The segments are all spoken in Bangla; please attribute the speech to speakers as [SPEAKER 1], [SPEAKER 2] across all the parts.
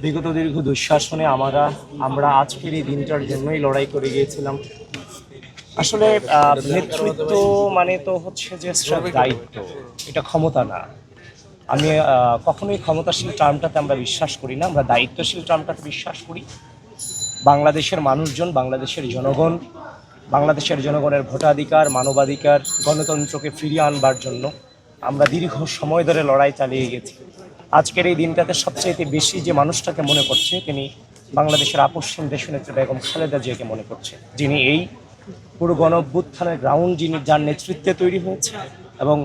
[SPEAKER 1] বিগত দীর্ঘ দুঃশাসনে আমরা আজকের এই দিনটার জন্যই লড়াই করে গিয়েছিলাম। আসলে নেতৃত্ব মানে তো হচ্ছে যে দায়িত্ব, এটা ক্ষমতা না। আমি কখনোই ক্ষমতাশীল টার্মটাতে আমরা বিশ্বাস করি না, আমরা দায়িত্বশীল টার্মটাতে বিশ্বাস করি। বাংলাদেশের মানুষজন, বাংলাদেশের জনগণ, বাংলাদেশের জনগণের ভোটাধিকার, মানবাধিকার, গণতন্ত্রকে ফিরিয়ে আনবার জন্য আমরা দীর্ঘ সময় ধরে লড়াই চালিয়ে গেছি। আজকের এই দিনটাতে সবচেয়ে বেশি যে মানুষটাকে মনে পড়ছে তিনি বাংলাদেশের আপসহীন দেশনেত্রী বেগম খালেদা জিয়াকে মনে পড়ছে, যিনি এই পুরো গণঅভ্যুত্থানের গ্রাউন্ড, যার নেতৃত্বে তৈরি হয়েছে এবং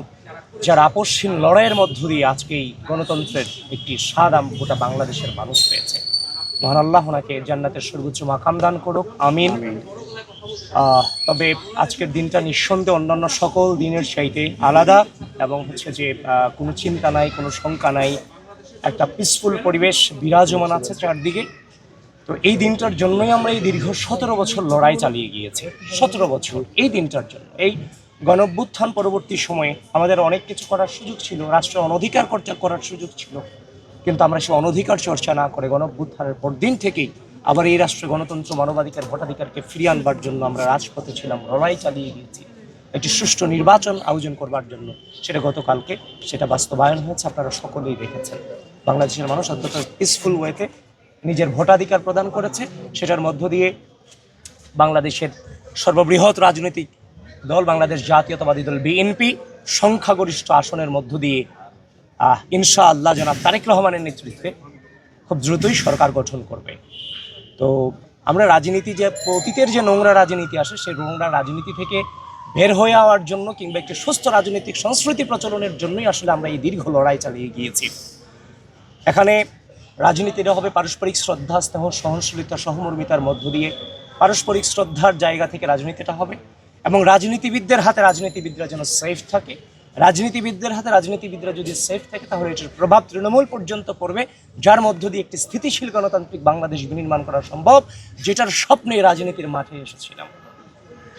[SPEAKER 1] যার আপসহীন লড়াইয়ের মধ্য দিয়ে আজকে এই গণতন্ত্রের একটি স্বাদ গোটা বাংলাদেশের মানুষ পেয়েছে। মহান আল্লাহ ওনাকে জান্নাতের সর্বোচ্চ মাকাম দান করুক, আমিন। তবে আজকের দিনটা নিঃসন্দেহে অন্যান্য সকল দিনের চাইতে আলাদা এবং হচ্ছে যে কোনো চিন্তা নাই, কোনো শঙ্কা নাই, একটা পিসফুল পরিবেশ বিরাজমান আছে চারদিকে। তো এই দিনটার জন্যই আমরা এই দীর্ঘ 17 বছর লড়াই চালিয়ে গিয়েছি। 17 বছর এই দিনটার জন্য। এই গণঅভ্যুত্থান পরবর্তী সময়ে আমাদের অনেক কিছু করার সুযোগ ছিল, রাষ্ট্রের অনধিকার করার সুযোগ ছিল, কিন্তু আমরা সেই অনধিকার চর্চা না করে গণঅভ্যুত্থানের পর দিন থেকেই আবার এই রাষ্ট্রে গণতন্ত্র, মানবাধিকার, ভোটাধিকারকে ফিরিয়ে আনবার জন্য আমরা রাজপথে ছিলাম, লড়াই চালিয়ে গিয়েছি একটি সুষ্ঠু নির্বাচন আয়োজন করবার জন্য। সেটা গতকালকে সেটা বাস্তবায়ন হয়েছে, আপনারা সকলেই দেখেছেন। বাংলাদেশের মানুষ অত্যন্ত পিসফুল ওয়েতে নিজের ভোটাধিকার প্রদান করেছে। সেটার মধ্য দিয়ে বাংলাদেশের সর্ববৃহৎ রাজনৈতিক দল বাংলাদেশ জাতীয়তাবাদী দল বিএনপি সংখ্যাগরিষ্ঠ আসনের মধ্য দিয়ে ইনশাআল্লাহ জনাব তারেক রহমানের নেতৃত্বে খুব দ্রুতই সরকার গঠন করবে। তো আমরা রাজনীতি, যে অতীতের যে নোংরা রাজনীতি আসে, সেই নোংরা রাজনীতি থেকে বের হয়ে যাওয়ার জন্য কিংবা একটি সুস্থ রাজনৈতিক সংস্কৃতি প্রচলনের জন্যই আসলে আমরা এই দীর্ঘ লড়াই চালিয়ে গিয়েছি। এখানে রাজনীতিটা হবে পারস্পরিক শ্রদ্ধা, স্নেহ, সহনশীলতা, সহমর্মিতার মধ্য দিয়ে। পারস্পরিক শ্রদ্ধার জায়গা থেকে রাজনীতিটা হবে এবং রাজনীতিবিদদের হাতে রাজনীতিবিদরা যেন সেফ থাকে। রাজনীতিবিদদের হাতে রাজনীতিবিদরা যদি সেফ থাকে তাহলে এটার প্রভাব তৃণমূল পর্যন্ত পড়বে, যার মধ্য দিয়ে একটি স্থিতিশীল গণতান্ত্রিক বাংলাদেশ বিনির্মাণ করা সম্ভব, যেটার স্বপ্নে রাজনীতির মাঠে এসেছিলাম।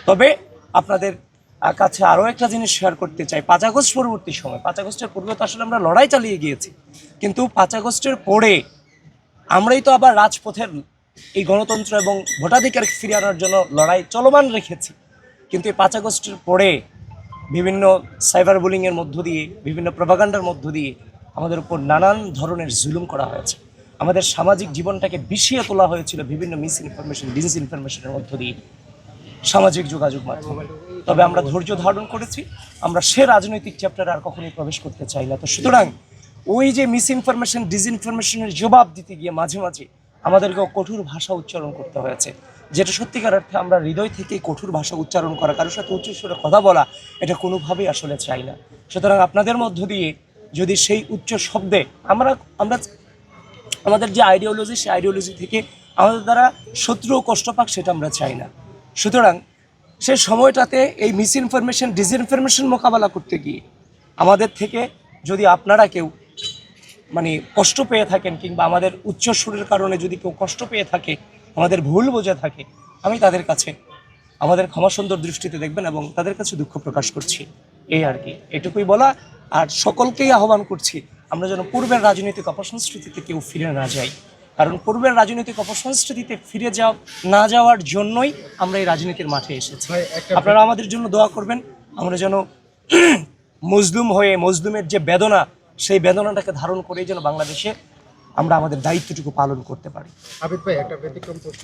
[SPEAKER 1] তবে আপনাদের কাছে আরও একটা জিনিস শেয়ার করতে চাই। 5 আগস্ট পরবর্তী সময়, 5 আগস্টের পূর্বে তো আসলে আমরা লড়াই চালিয়ে গিয়েছি, কিন্তু 5 আগস্টের পরে আমরাই তো আবার রাজপথের এই গণতন্ত্র এবং ভোটাধিকার ফিরিয়ে আনার জন্য লড়াই চলমান রেখেছি। কিন্তু এই 5 আগস্টের পরে বিভিন্ন সাইবার বুলিংয়ের মধ্য দিয়ে, বিভিন্ন প্রপাগান্ডার মধ্য দিয়ে আমাদের উপর নানান ধরনের জুলুম করা হয়েছে। আমাদের সামাজিক জীবনটাকে বিষিয়ে তোলা হয়েছিল বিভিন্ন মিসইনফরমেশন, ডিসইনফরমেশনের মধ্য দিয়ে সামাজিক যোগাযোগ মাধ্যমে। তবে আমরা ধৈর্য ধারণ করেছি, আমরা সে রাজনৈতিক চ্যাপ্টারে আর কখনোই প্রবেশ করতে চাই না। তো সুতরাং ওই যে মিসইনফরমেশন, ডিসইনফরমেশনের জবাব দিতে গিয়ে মাঝে মাঝে আমাদেরকেও কঠোর ভাষা উচ্চারণ করতে হয়েছে, যেটা সত্যিকার অর্থে আমরা হৃদয় থেকেই কঠোর ভাষা উচ্চারণ করা, কারোর সাথে উচ্চস্বরে কথা বলা, এটা কোনোভাবেই আসলে চাই না। সুতরাং আপনাদের মধ্য দিয়ে যদি সেই উচ্চ শব্দে আমরা আমাদের যে আইডিওলজি, সেই আইডিওলজি থেকে আমাদের দ্বারা শত্রুও কষ্ট পাক, সেটা আমরা চাই না। সুতরাং সেই সময়টাতে এই মিসইনফরমেশন, ডিসইনফরমেশন মোকাবেলা করতে গিয়ে আমাদের থেকে যদি আপনারা কেউ কষ্ট পেয়ে থাকেন কিংবা আমাদের উচ্চস্বরের কারণে যদি কেউ কষ্ট পেয়ে থাকে, আমাদের ভুল বোঝা থাকে, আমি তাদের কাছে আমাদের ক্ষমা সুন্দর দৃষ্টিতে দেখবেন এবং তাদের কাছে দুঃখ প্রকাশ করছি, এই আর কি। এটুকুই বলা। আর সকলকেই আহ্বান করছি আমরা যেন পূর্বের রাজনৈতিক অপসংস্কৃতিতে কেউ ফিরে না যাই, কারণ পূর্বের রাজনৈতিক অপসংস্কৃতিতে ফিরে না যাওয়ার জন্যই আমরা এই রাজনীতির মাঠে এসেছি। আপনারা আমাদের জন্য দোয়া করবেন, আমরা যেন মজলুম হয়ে, মজলুমের যে বেদনা, সেই বেদনাটাকে ধারণ করেই যেন বাংলাদেশে আমরা আমাদের দায়িত্বটুকু পালন করতে পারি।
[SPEAKER 2] আবিদ ভাই, একটা ব্যতিক্রম প্রশ্ন।